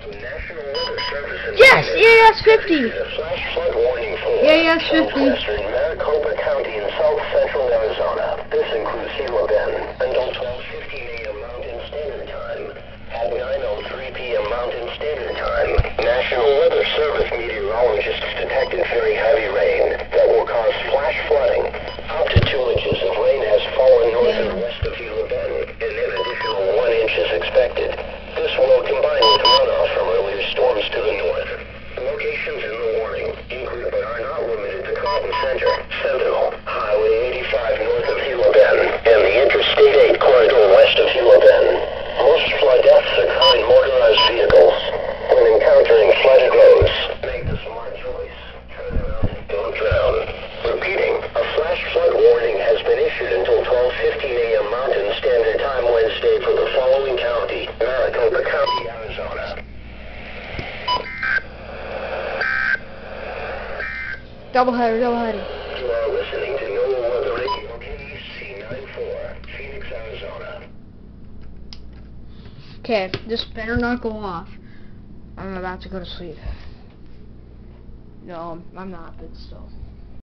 National Weather Service in Yes, EAS 50. a flash flood warning for EAS 50. southwestern Maricopa County in south central Arizona. This includes Gila Bend until 12:15 a.m. Mountain Standard Time. At 9:03 p.m. Mountain Standard Time, National Weather Service meteorologists detected very heavy rain that will cause flash flooding. Up to 2 inches of rain has fallen north and west of Gila Bend, and an additional 1 inch is expected. This will combine with runoff from earlier storms to the north. Locations in the warning include but are not limited to Cotton Center, Sentinel, Highway 85 north of Gila Bend, and the Interstate 8 corridor west of Gila Bend. Most flood deaths occur in motorized vehicles. When encountering flooded roads, make the smart choice. Turn around, don't drown. Repeating, a flash flood warning has been issued until 12:15 a.m. Mountain Standard Time Wednesday for the following county: Maricopa County, Arizona. Double header. You are listening to NOAA Weather Radio KC94, Phoenix, Arizona. Okay, this better not go off. I'm about to go to sleep. No, I'm not, but still.